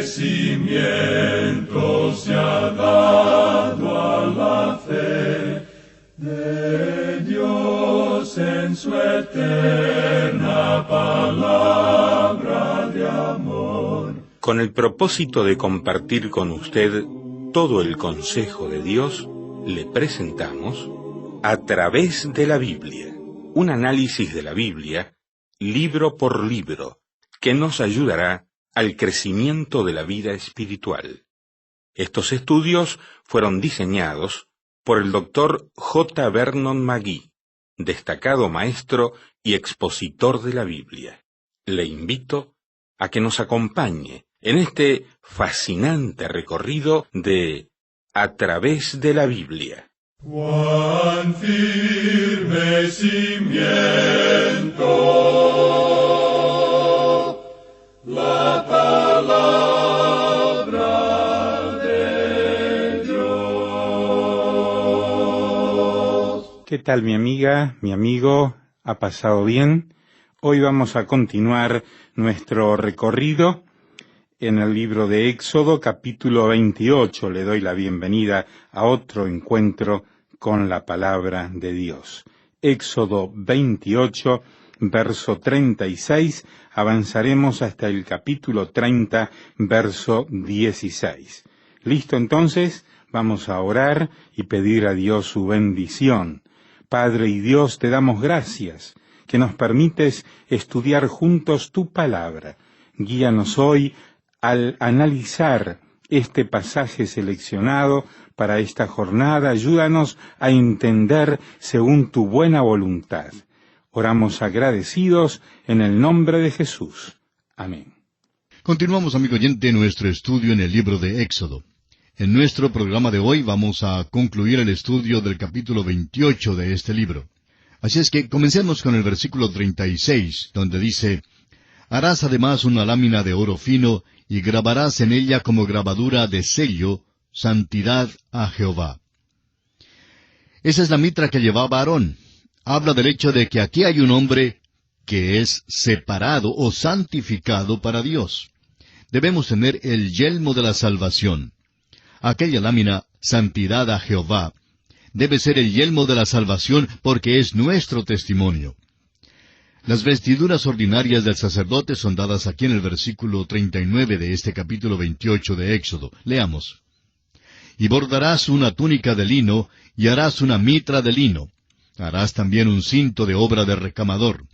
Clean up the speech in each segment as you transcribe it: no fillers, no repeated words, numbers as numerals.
crecimiento se ha dado a la fe de Dios en su eterna palabra de amor. Con el propósito de compartir con usted todo el consejo de Dios, le presentamos A través de la Biblia, un análisis de la Biblia, libro por libro, que nos ayudará al crecimiento de la vida espiritual. Estos estudios fueron diseñados por el Dr. J. Vernon McGee, destacado maestro y expositor de la Biblia. Le invito a que nos acompañe en este fascinante recorrido de A través de la Biblia. Cuán firme cimiento la palabra de Dios. ¿Qué tal, mi amiga, mi amigo? ¿Ha pasado bien? Hoy vamos a continuar nuestro recorrido en el libro de Éxodo, capítulo 28. Le doy la bienvenida a otro encuentro con la palabra de Dios. Éxodo 28, verso 36, avanzaremos hasta el capítulo 30, verso 16. ¿Listo entonces? Vamos a orar y pedir a Dios su bendición. Padre y Dios, te damos gracias que nos permites estudiar juntos tu palabra. Guíanos hoy al analizar este pasaje seleccionado para esta jornada. Ayúdanos a entender según tu buena voluntad. Oramos agradecidos en el nombre de Jesús. Amén. Continuamos, amigo oyente, nuestro estudio en el libro de Éxodo. En nuestro programa de hoy vamos a concluir el estudio del capítulo 28 de este libro. Así es que comencemos con el versículo 36, donde dice: «Harás además una lámina de oro fino, y grabarás en ella como grabadura de sello, santidad a Jehová». Esa es la mitra que llevaba Aarón. Habla del hecho de que aquí hay un hombre que es separado o santificado para Dios. Debemos tener el yelmo de la salvación. Aquella lámina, santidad a Jehová, debe ser el yelmo de la salvación porque es nuestro testimonio. Las vestiduras ordinarias del sacerdote son dadas aquí en el versículo 39 de este capítulo 28 de Éxodo. Leamos: «Y bordarás una túnica de lino, y harás una mitra de lino. Harás también un cinto de obra de recamador».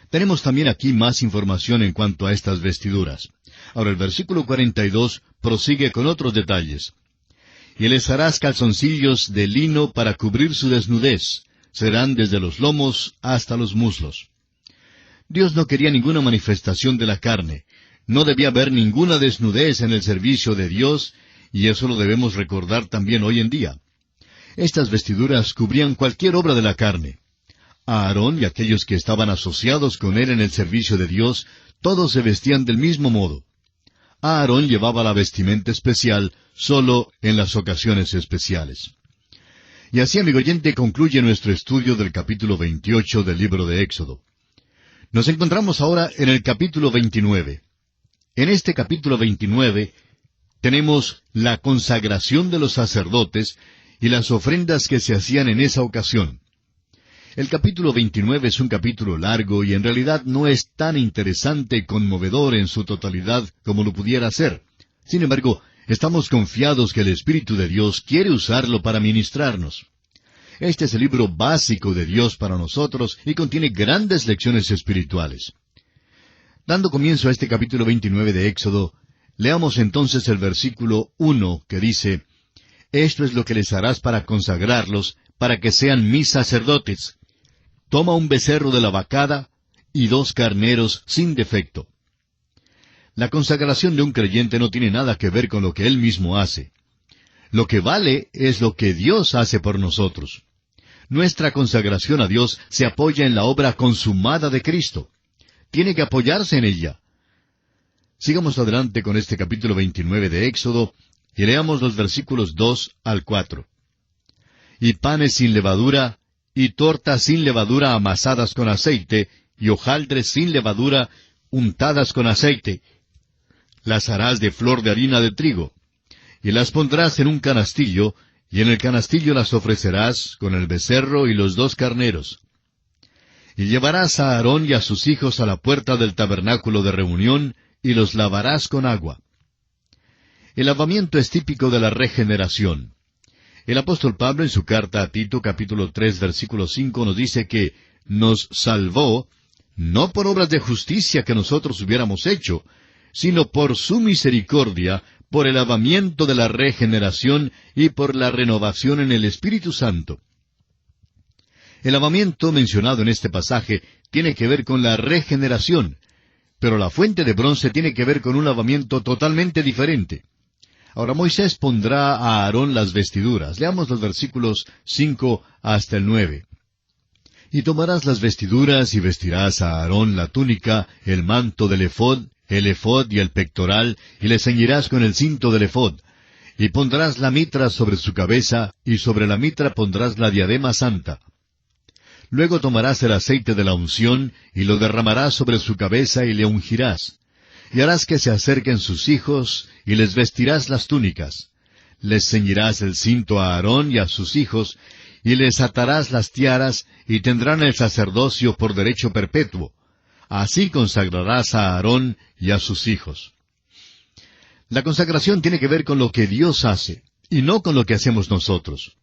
Tenemos también aquí más información en cuanto a estas vestiduras. Ahora el versículo 42 prosigue con otros detalles. «Y les harás calzoncillos de lino para cubrir su desnudez. Serán desde los lomos hasta los muslos». Dios no quería ninguna manifestación de la carne. No debía haber ninguna desnudez en el servicio de Dios, y eso lo debemos recordar también hoy en día. Estas vestiduras cubrían cualquier obra de la carne. Aarón y aquellos que estaban asociados con él en el servicio de Dios, todos se vestían del mismo modo. Aarón llevaba la vestimenta especial solo en las ocasiones especiales. Y así, amigo oyente, concluye nuestro estudio del capítulo 28 del libro de Éxodo. Nos encontramos ahora en el capítulo 29. En este capítulo 29 tenemos la consagración de los sacerdotes y las ofrendas que se hacían en esa ocasión. El capítulo 29 es un capítulo largo y en realidad no es tan interesante y conmovedor en su totalidad como lo pudiera ser. Sin embargo, estamos confiados que el Espíritu de Dios quiere usarlo para ministrarnos. Este es el libro básico de Dios para nosotros y contiene grandes lecciones espirituales. Dando comienzo a este capítulo 29 de Éxodo, leamos entonces el versículo 1 que dice: «Esto es lo que les harás para consagrarlos, para que sean mis sacerdotes. Toma un becerro de la vacada y 2 carneros sin defecto». La consagración de un creyente no tiene nada que ver con lo que él mismo hace. Lo que vale es lo que Dios hace por nosotros. Nuestra consagración a Dios se apoya en la obra consumada de Cristo. Tiene que apoyarse en ella. Sigamos adelante con este capítulo 29 de Éxodo y leamos los versículos 2 al 4. «Y panes sin levadura, y tortas sin levadura amasadas con aceite, y hojaldres sin levadura untadas con aceite. las harás de flor de harina de trigo, y las pondrás en un canastillo, y en el canastillo las ofrecerás con el becerro y los 2 carneros. Y llevarás a Aarón y a sus hijos a la puerta del tabernáculo de reunión, y los lavarás con agua. El lavamiento es típico de la regeneración. El apóstol Pablo en su carta a Tito, capítulo 3, versículo 5, nos dice que nos salvó, no por obras de justicia que nosotros hubiéramos hecho, sino por su misericordia, por el lavamiento de la regeneración y por la renovación en el Espíritu Santo. El lavamiento mencionado en este pasaje tiene que ver con la regeneración, pero la fuente de bronce tiene que ver con un lavamiento totalmente diferente. Ahora Moisés pondrá a Aarón las vestiduras. Leamos los versículos 5 hasta el 9. Y tomarás las vestiduras y vestirás a Aarón la túnica, el manto del ephod, el ephod y el pectoral, y le ceñirás con el cinto del ephod. Y pondrás la mitra sobre su cabeza, y sobre la mitra pondrás la diadema santa. Luego tomarás el aceite de la unción, y lo derramarás sobre su cabeza, y le ungirás. Y harás que se acerquen sus hijos, y les vestirás las túnicas. Les ceñirás el cinto a Aarón y a sus hijos, y les atarás las tiaras, y tendrán el sacerdocio por derecho perpetuo. Así consagrarás a Aarón y a sus hijos. La consagración tiene que ver con lo que Dios hace, y no con lo que hacemos nosotros.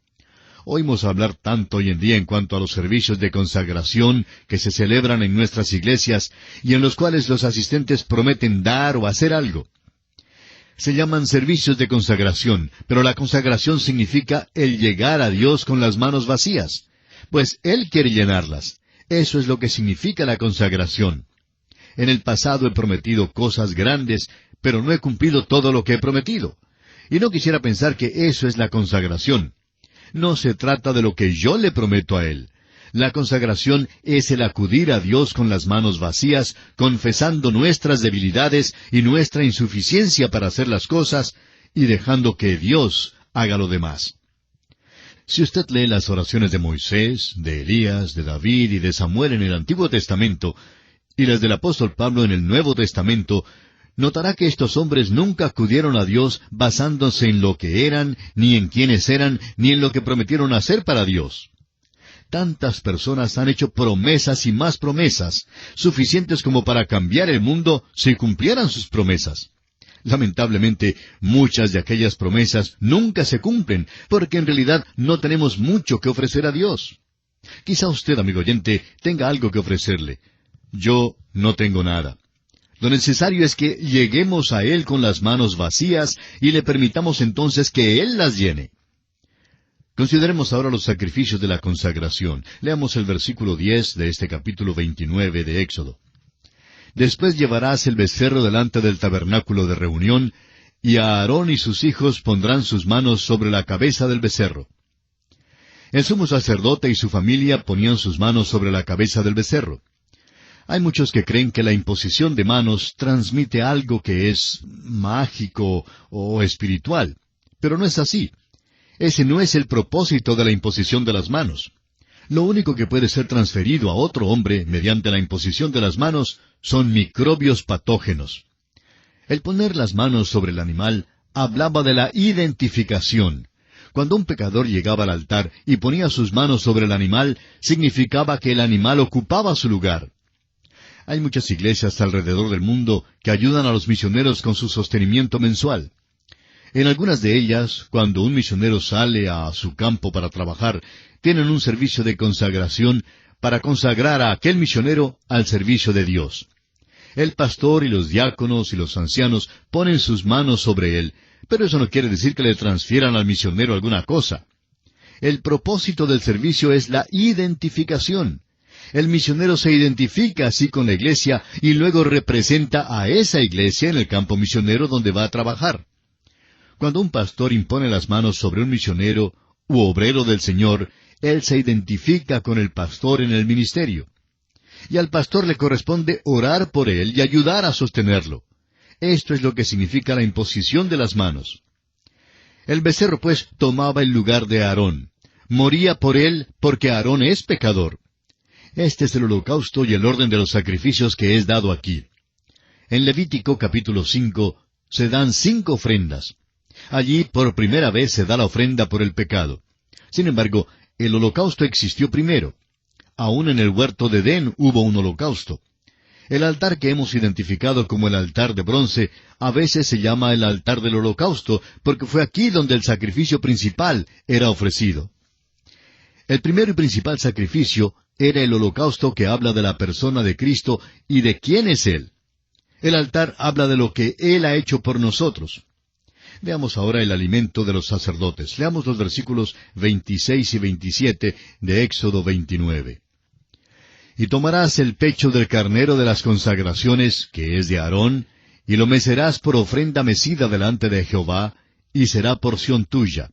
Oímos hablar tanto hoy en día en cuanto a los servicios de consagración que se celebran en nuestras iglesias y en los cuales los asistentes prometen dar o hacer algo. Se llaman servicios de consagración, pero la consagración significa el llegar a Dios con las manos vacías, pues Él quiere llenarlas. Eso es lo que significa la consagración. En el pasado he prometido cosas grandes, pero no he cumplido todo lo que he prometido. Y no quisiera pensar que eso es la consagración. No se trata de lo que yo le prometo a Él. La consagración es el acudir a Dios con las manos vacías, confesando nuestras debilidades y nuestra insuficiencia para hacer las cosas, y dejando que Dios haga lo demás. Si usted lee las oraciones de Moisés, de Elías, de David y de Samuel en el Antiguo Testamento, y las del apóstol Pablo en el Nuevo Testamento, notará que estos hombres nunca acudieron a Dios basándose en lo que eran, ni en quiénes eran, ni en lo que prometieron hacer para Dios. Tantas personas han hecho promesas y más promesas, suficientes como para cambiar el mundo si cumplieran sus promesas. Lamentablemente, muchas de aquellas promesas nunca se cumplen, porque en realidad no tenemos mucho que ofrecer a Dios. Quizá usted, amigo oyente, tenga algo que ofrecerle. Yo no tengo nada. Lo necesario es que lleguemos a Él con las manos vacías y le permitamos entonces que Él las llene. Consideremos ahora los sacrificios de la consagración. Leamos el versículo 10 de este capítulo 29 de Éxodo. Después llevarás el becerro delante del tabernáculo de reunión, y a Aarón y sus hijos pondrán sus manos sobre la cabeza del becerro. El sumo sacerdote y su familia ponían sus manos sobre la cabeza del becerro. Hay muchos que creen que la imposición de manos transmite algo que es mágico o espiritual, pero no es así. Ese no es el propósito de la imposición de las manos. Lo único que puede ser transferido a otro hombre mediante la imposición de las manos son microbios patógenos. El poner las manos sobre el animal hablaba de la identificación. Cuando un pecador llegaba al altar y ponía sus manos sobre el animal, significaba que el animal ocupaba su lugar. Hay muchas iglesias alrededor del mundo que ayudan a los misioneros con su sostenimiento mensual. En algunas de ellas, cuando un misionero sale a su campo para trabajar, tienen un servicio de consagración para consagrar a aquel misionero al servicio de Dios. El pastor y los diáconos y los ancianos ponen sus manos sobre él, pero eso no quiere decir que le transfieran al misionero alguna cosa. El propósito del servicio es la identificación. El misionero se identifica así con la iglesia y luego representa a esa iglesia en el campo misionero donde va a trabajar. Cuando un pastor impone las manos sobre un misionero u obrero del Señor, él se identifica con el pastor en el ministerio. Y al pastor le corresponde orar por él y ayudar a sostenerlo. Esto es lo que significa la imposición de las manos. El becerro, pues, tomaba el lugar de Aarón. Moría por él porque Aarón es pecador. Este es el holocausto y el orden de los sacrificios que es dado aquí. En Levítico capítulo 5, se dan 5 ofrendas. Allí por primera vez se da la ofrenda por el pecado. Sin embargo, el holocausto existió primero. Aún en el huerto de Edén hubo un holocausto. El altar que hemos identificado como el altar de bronce a veces se llama el altar del holocausto, porque fue aquí donde el sacrificio principal era ofrecido. El primero y principal sacrificio era el holocausto, que habla de la persona de Cristo y de quién es Él. El altar habla de lo que Él ha hecho por nosotros. Veamos ahora el alimento de los sacerdotes. Leamos los versículos 26 y 27 de Éxodo 29. Y tomarás el pecho del carnero de las consagraciones, que es de Aarón, y lo mecerás por ofrenda mecida delante de Jehová, y será porción tuya.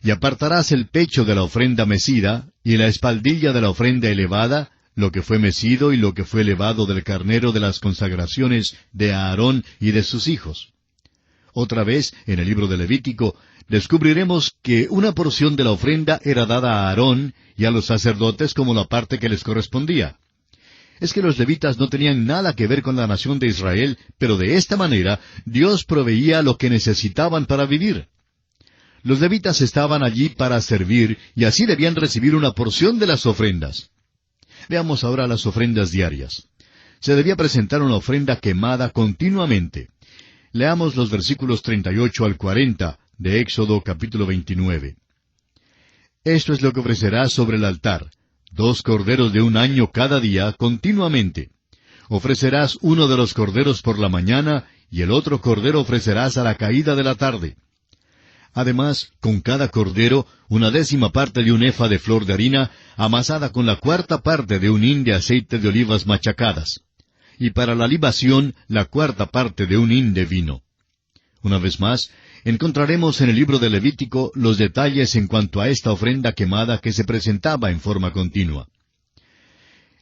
Y apartarás el pecho de la ofrenda mecida, y la espaldilla de la ofrenda elevada, lo que fue mecido y lo que fue elevado del carnero de las consagraciones de Aarón y de sus hijos. Otra vez, en el libro de Levítico, descubriremos que una porción de la ofrenda era dada a Aarón y a los sacerdotes como la parte que les correspondía. Es que los levitas no tenían nada que ver con la nación de Israel, pero de esta manera Dios proveía lo que necesitaban para vivir. Los levitas estaban allí para servir y así debían recibir una porción de las ofrendas. Veamos ahora las ofrendas diarias. Se debía presentar una ofrenda quemada continuamente. Leamos los versículos 38 al 40 de Éxodo capítulo 29. Esto es lo que ofrecerás sobre el altar: 2 corderos de 1 año cada día continuamente. Ofrecerás uno de los corderos por la mañana, y el otro cordero ofrecerás a la caída de la tarde. Además, con cada cordero, 1/10 parte de un efa de flor de harina, amasada con la 1/4 parte de un hin de aceite de olivas machacadas. Y para la libación, la 1/4 parte de un hin de vino. Una vez más, encontraremos en el libro de Levítico los detalles en cuanto a esta ofrenda quemada que se presentaba en forma continua.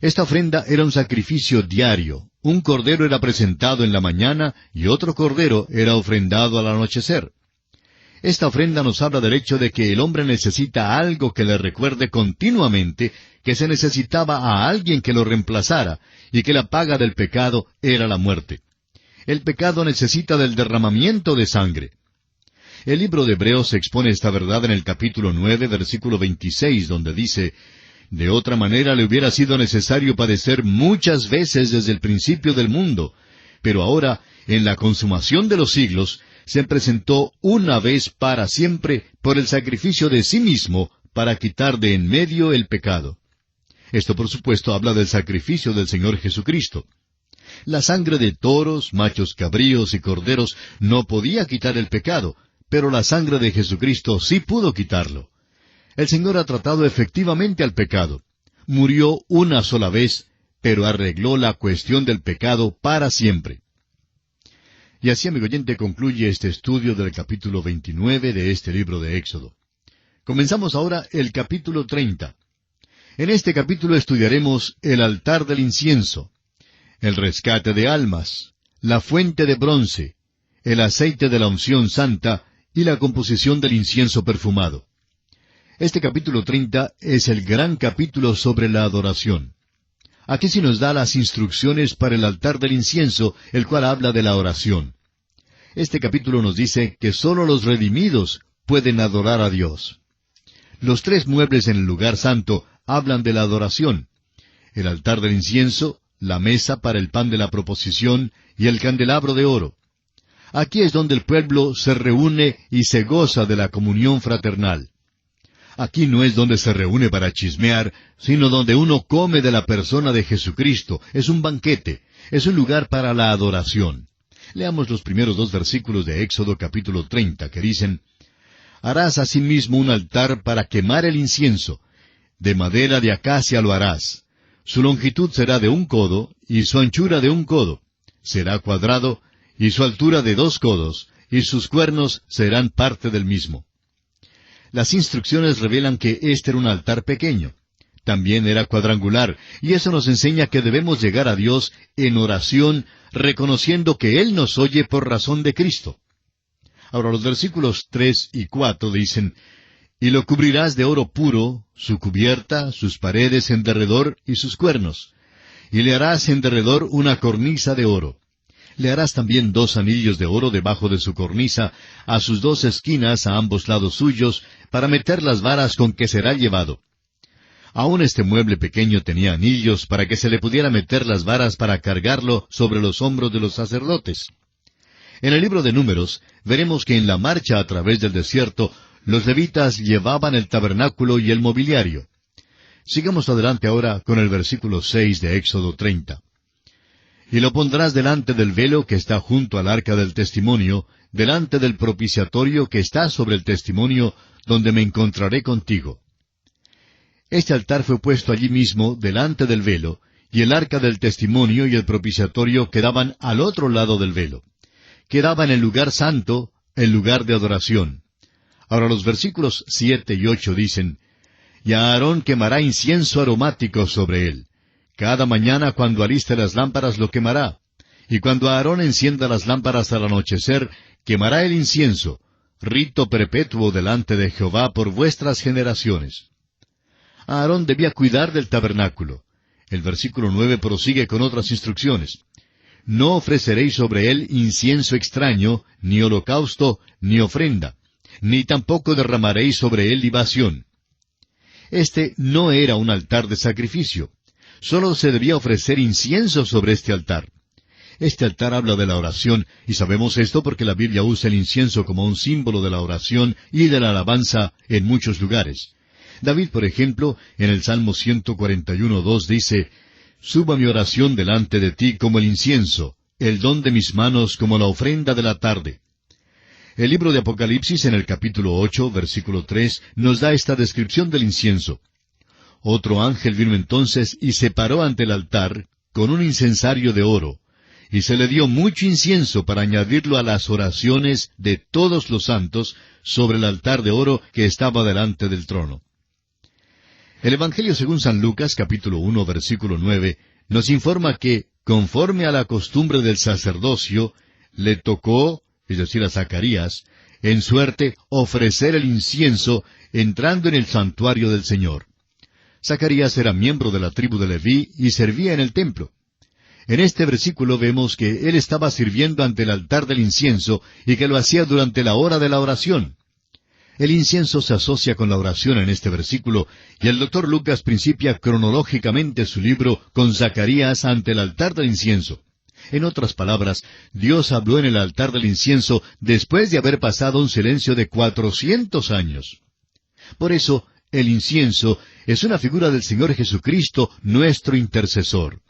Esta ofrenda era un sacrificio diario. Un cordero era presentado en la mañana y otro cordero era ofrendado al anochecer. Esta ofrenda nos habla del hecho de que el hombre necesita algo que le recuerde continuamente que se necesitaba a alguien que lo reemplazara, y que la paga del pecado era la muerte. El pecado necesita del derramamiento de sangre. El libro de Hebreos expone esta verdad en el capítulo 9, versículo 26, donde dice: «De otra manera le hubiera sido necesario padecer muchas veces desde el principio del mundo, pero ahora, en la consumación de los siglos, se presentó una vez para siempre por el sacrificio de sí mismo para quitar de en medio el pecado». Esto, por supuesto, habla del sacrificio del Señor Jesucristo. La sangre de toros, machos cabríos y corderos no podía quitar el pecado, pero la sangre de Jesucristo sí pudo quitarlo. El Señor ha tratado efectivamente al pecado. Murió una sola vez, pero arregló la cuestión del pecado para siempre. Y así, amigo oyente, concluye este estudio del capítulo 29 de este libro de Éxodo. Comenzamos ahora el capítulo 30. En este capítulo estudiaremos el altar del incienso, el rescate de almas, la fuente de bronce, el aceite de la unción santa y la composición del incienso perfumado. Este capítulo 30 es el gran capítulo sobre la adoración. Aquí se nos da las instrucciones para el altar del incienso, el cual habla de la oración. Este capítulo nos dice que sólo los redimidos pueden adorar a Dios. Los 3 muebles en el lugar santo hablan de la adoración: el altar del incienso, la mesa para el pan de la proposición y el candelabro de oro. Aquí es donde el pueblo se reúne y se goza de la comunión fraternal. Aquí no es donde se reúne para chismear, sino donde uno come de la persona de Jesucristo. Es un banquete, es un lugar para la adoración. Leamos los primeros 2 versículos de Éxodo capítulo 30, que dicen: «Harás asimismo un altar para quemar el incienso. De madera de acacia lo harás. Su longitud será de 1 codo, y su anchura de 1 codo. Será cuadrado, y su altura de 2 codos, y sus cuernos serán parte del mismo». Las instrucciones revelan que este era un altar pequeño. También era cuadrangular, y eso nos enseña que debemos llegar a Dios en oración, reconociendo que Él nos oye por razón de Cristo. Ahora los versículos 3 y 4 dicen: «Y lo cubrirás de oro puro, su cubierta, sus paredes en derredor y sus cuernos. Y le harás en derredor una cornisa de oro. Le harás también 2 anillos de oro debajo de su cornisa, a sus 2 esquinas a ambos lados suyos, para meter las varas con que será llevado. Aún este mueble pequeño tenía anillos para que se le pudiera meter las varas para cargarlo sobre los hombros de los sacerdotes. En el libro de Números veremos que en la marcha a través del desierto los levitas llevaban el tabernáculo y el mobiliario. Sigamos adelante ahora con el versículo 6 de Éxodo 30. Y lo pondrás delante del velo que está junto al arca del testimonio, delante del propiciatorio que está sobre el testimonio, donde me encontraré contigo. Este altar fue puesto allí mismo, delante del velo, y el arca del testimonio y el propiciatorio quedaban al otro lado del velo. Quedaba en el lugar santo, el lugar de adoración. Ahora los versículos 7 y 8 dicen, Y Aarón quemará incienso aromático sobre él. Cada mañana cuando aliste las lámparas lo quemará. Y cuando Aarón encienda las lámparas al anochecer, quemará el incienso, rito perpetuo delante de Jehová por vuestras generaciones. Aarón debía cuidar del tabernáculo. El versículo 9 prosigue con otras instrucciones. No ofreceréis sobre él incienso extraño, ni holocausto, ni ofrenda, ni tampoco derramaréis sobre él libación. Este no era un altar de sacrificio. Solo se debía ofrecer incienso sobre este altar. Este altar habla de la oración, y sabemos esto porque la Biblia usa el incienso como un símbolo de la oración y de la alabanza en muchos lugares. David, por ejemplo, en el Salmo 141:2 dice, Suba mi oración delante de ti como el incienso, el don de mis manos como la ofrenda de la tarde. El libro de Apocalipsis, en el capítulo 8, versículo 3, nos da esta descripción del incienso. Otro ángel vino entonces y se paró ante el altar con un incensario de oro, y se le dio mucho incienso para añadirlo a las oraciones de todos los santos sobre el altar de oro que estaba delante del trono. El Evangelio según San Lucas, capítulo 1, versículo 9, nos informa que, conforme a la costumbre del sacerdocio, le tocó, es decir, a Zacarías, en suerte ofrecer el incienso entrando en el santuario del Señor. Zacarías era miembro de la tribu de Leví y servía en el templo. En este versículo vemos que él estaba sirviendo ante el altar del incienso y que lo hacía durante la hora de la oración. El incienso se asocia con la oración en este versículo, y el doctor Lucas principia cronológicamente su libro con Zacarías ante el altar del incienso. En otras palabras, Dios habló en el altar del incienso después de haber pasado un silencio de 400 años. Por eso, el incienso es una figura del Señor Jesucristo, nuestro intercesor.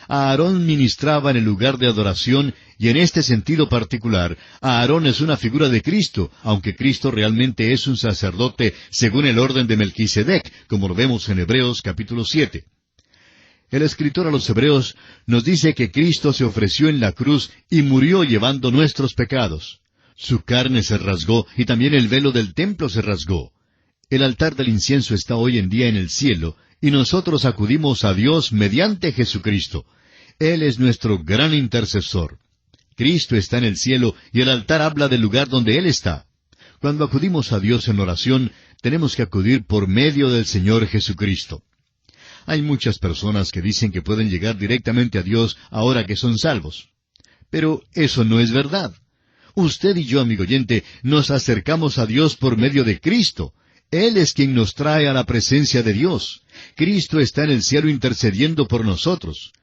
Aarón ministraba en el lugar de adoración, y en este sentido particular, Aarón es una figura de Cristo, aunque Cristo realmente es un sacerdote según el orden de Melquisedec, como lo vemos en Hebreos capítulo 7. El escritor a los Hebreos nos dice que Cristo se ofreció en la cruz y murió llevando nuestros pecados. Su carne se rasgó y también el velo del templo se rasgó. El altar del incienso está hoy en día en el cielo, y nosotros acudimos a Dios mediante Jesucristo. Él es nuestro gran intercesor. Cristo está en el cielo y el altar habla del lugar donde Él está. Cuando acudimos a Dios en oración, tenemos que acudir por medio del Señor Jesucristo. Hay muchas personas que dicen que pueden llegar directamente a Dios ahora que son salvos. Pero eso no es verdad. Usted y yo, amigo oyente, nos acercamos a Dios por medio de Cristo. Él es quien nos trae a la presencia de Dios. Cristo está en el cielo intercediendo por nosotros.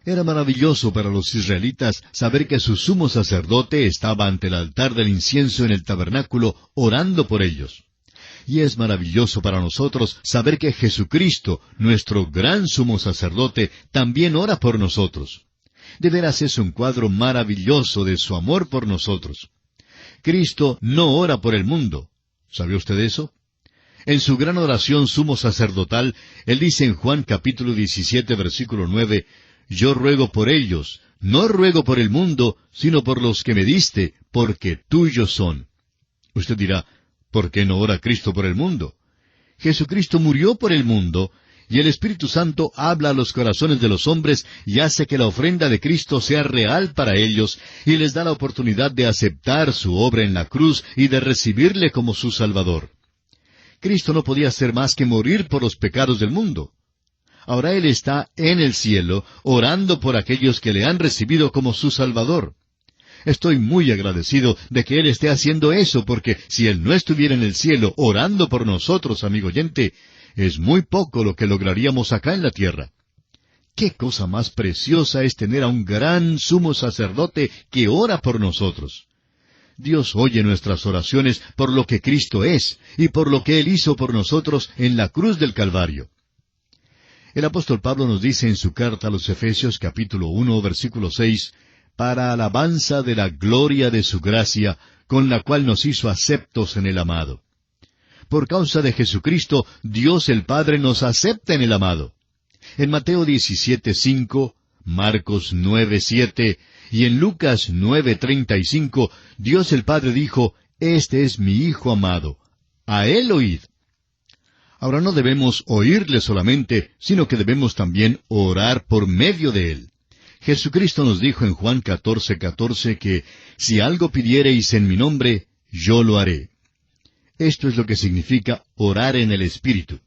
Era maravilloso para los israelitas saber que su sumo sacerdote estaba ante el altar del incienso en el tabernáculo orando por ellos. Y es maravilloso para nosotros saber que Jesucristo, nuestro gran sumo sacerdote, también ora por nosotros. De veras es un cuadro maravilloso de su amor por nosotros. Cristo no ora por el mundo. ¿Sabe usted eso? En su gran oración sumo sacerdotal, Él dice en Juan capítulo 17, versículo 9, Yo ruego por ellos, no ruego por el mundo, sino por los que me diste, porque tuyos son. Usted dirá, ¿por qué no ora Cristo por el mundo? Jesucristo murió por el mundo, y el Espíritu Santo habla a los corazones de los hombres y hace que la ofrenda de Cristo sea real para ellos, y les da la oportunidad de aceptar su obra en la cruz y de recibirle como su Salvador. Cristo no podía hacer más que morir por los pecados del mundo. Ahora Él está en el cielo, orando por aquellos que le han recibido como su Salvador. Estoy muy agradecido de que Él esté haciendo eso, porque si Él no estuviera en el cielo orando por nosotros, amigo oyente, es muy poco lo que lograríamos acá en la tierra. ¡Qué cosa más preciosa es tener a un gran sumo sacerdote que ora por nosotros! Dios oye nuestras oraciones por lo que Cristo es y por lo que Él hizo por nosotros en la cruz del Calvario. El apóstol Pablo nos dice en su carta a los Efesios capítulo 1, versículo 6, para alabanza de la gloria de su gracia, con la cual nos hizo aceptos en el amado. Por causa de Jesucristo, Dios el Padre nos acepta en el amado. En Mateo 17:5, Marcos 9:7 y en Lucas 9:35, Dios el Padre dijo, «Este es mi Hijo amado, a Él oíd». Ahora no debemos oírle solamente, sino que debemos también orar por medio de Él. Jesucristo nos dijo en Juan 14:14 que, «Si algo pidiereis en mi nombre, yo lo haré». Esto es lo que significa orar en el Espíritu.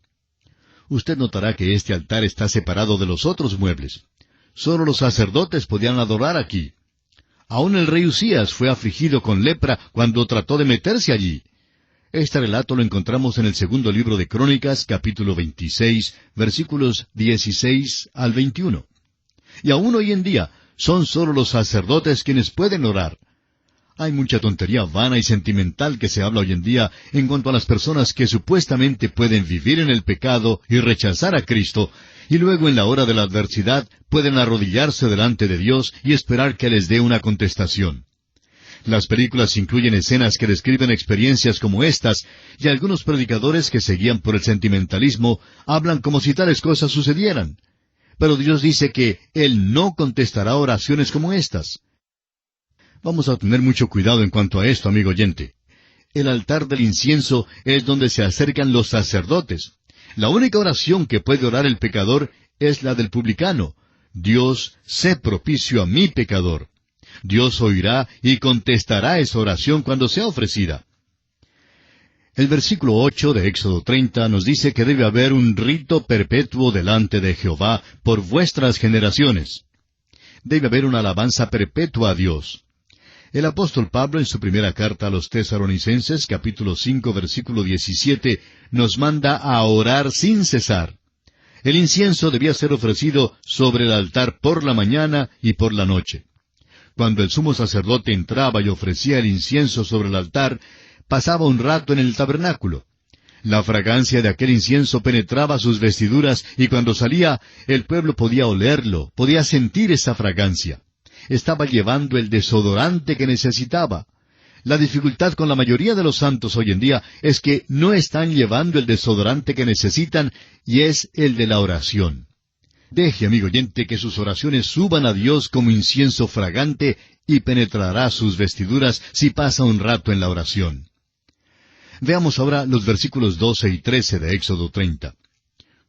Usted notará que este altar está separado de los otros muebles. Solo los sacerdotes podían adorar aquí. Aún el rey Usías fue afligido con lepra cuando trató de meterse allí. Este relato lo encontramos en el segundo libro de Crónicas, capítulo 26, versículos 16 al 21. Y aún hoy en día, son solo los sacerdotes quienes pueden orar. Hay mucha tontería vana y sentimental que se habla hoy en día en cuanto a las personas que supuestamente pueden vivir en el pecado y rechazar a Cristo, y luego en la hora de la adversidad pueden arrodillarse delante de Dios y esperar que les dé una contestación. Las películas incluyen escenas que describen experiencias como estas, y algunos predicadores que se guían por el sentimentalismo hablan como si tales cosas sucedieran. Pero Dios dice que Él no contestará oraciones como estas. Vamos a tener mucho cuidado en cuanto a esto, amigo oyente. El altar del incienso es donde se acercan los sacerdotes. La única oración que puede orar el pecador es la del publicano. Dios, sé propicio a mi pecador. Dios oirá y contestará esa oración cuando sea ofrecida. El versículo 8 de Éxodo 30 nos dice que debe haber un rito perpetuo delante de Jehová por vuestras generaciones. Debe haber una alabanza perpetua a Dios. El apóstol Pablo en su primera carta a los Tesalonicenses, capítulo 5, versículo 17, nos manda a orar sin cesar. El incienso debía ser ofrecido sobre el altar por la mañana y por la noche. Cuando el sumo sacerdote entraba y ofrecía el incienso sobre el altar, pasaba un rato en el tabernáculo. La fragancia de aquel incienso penetraba sus vestiduras y cuando salía, el pueblo podía olerlo, podía sentir esa fragancia. Estaba llevando el desodorante que necesitaba. La dificultad con la mayoría de los santos hoy en día es que no están llevando el desodorante que necesitan, y es el de la oración. Deje, amigo oyente, que sus oraciones suban a Dios como incienso fragante y penetrará sus vestiduras si pasa un rato en la oración. Veamos ahora los versículos 12 y 13 de Éxodo 30.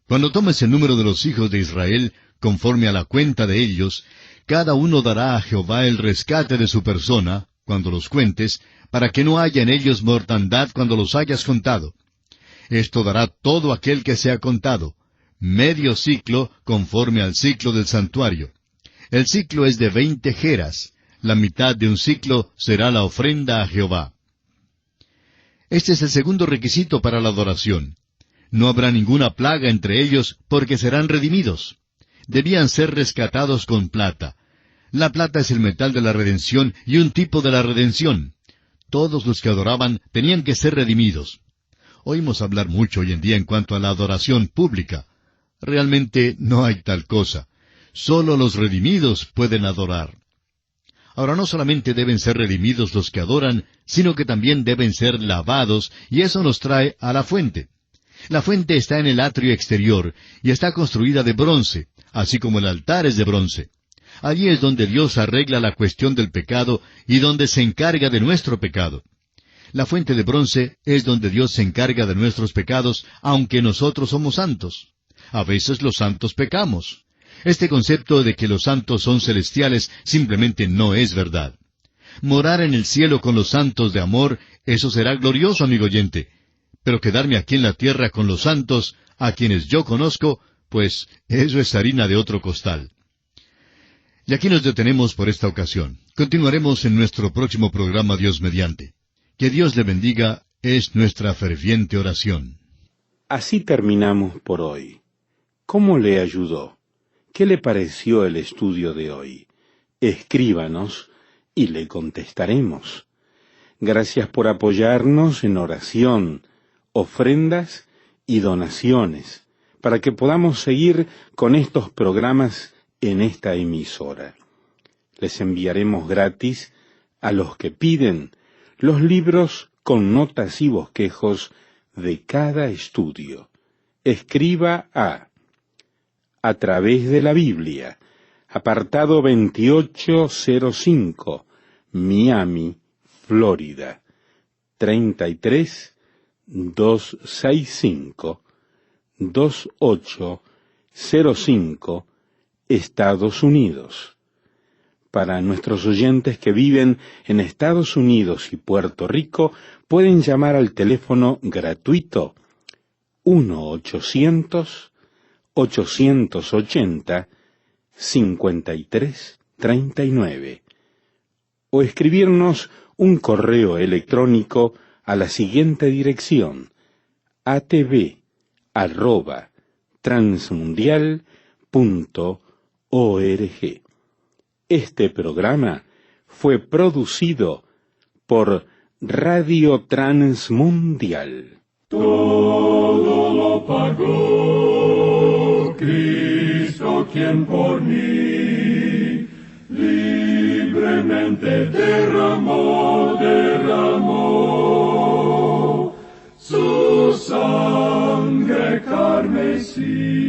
Cuando tomes el número de los hijos de Israel, conforme a la cuenta de ellos, cada uno dará a Jehová el rescate de su persona, cuando los cuentes, para que no haya en ellos mortandad cuando los hayas contado. Esto dará todo aquel que sea contado, medio ciclo conforme al ciclo del santuario. El ciclo es de 20 geras, la mitad de un ciclo será la ofrenda a Jehová. Este es el segundo requisito para la adoración. No habrá ninguna plaga entre ellos, porque serán redimidos. Debían ser rescatados con plata. La plata es el metal de la redención y un tipo de la redención. Todos los que adoraban tenían que ser redimidos. Oímos hablar mucho hoy en día en cuanto a la adoración pública. Realmente no hay tal cosa. Solo los redimidos pueden adorar. Ahora, no solamente deben ser redimidos los que adoran, sino que también deben ser lavados, y eso nos trae a la fuente. La fuente está en el atrio exterior, y está construida de bronce, así como el altar es de bronce. Allí es donde Dios arregla la cuestión del pecado, y donde se encarga de nuestro pecado. La fuente de bronce es donde Dios se encarga de nuestros pecados, aunque nosotros somos santos. A veces los santos pecamos. Este concepto de que los santos son celestiales simplemente no es verdad. Morar en el cielo con los santos de amor, eso será glorioso, amigo oyente. Pero quedarme aquí en la tierra con los santos, a quienes yo conozco, pues eso es harina de otro costal. Y aquí nos detenemos por esta ocasión. Continuaremos en nuestro próximo programa, Dios mediante. Que Dios le bendiga es nuestra ferviente oración. Así terminamos por hoy. ¿Cómo le ayudó? ¿Qué le pareció el estudio de hoy? Escríbanos y le contestaremos. Gracias por apoyarnos en oración, ofrendas y donaciones, para que podamos seguir con estos programas en esta emisora. Les enviaremos gratis a los que piden los libros con notas y bosquejos de cada estudio. Escriba a través de la Biblia, apartado 2805, Miami, Florida, 33265, 2805, Estados Unidos. Para nuestros oyentes que viven en Estados Unidos y Puerto Rico, pueden llamar al teléfono gratuito 1-800-880-5339 o escribirnos un correo electrónico a la siguiente dirección: atv@transmundial.org. Este programa fue producido por Radio Transmundial. Todo lo pagó Cristo, quien por mí libremente derramó su sangre carmesí.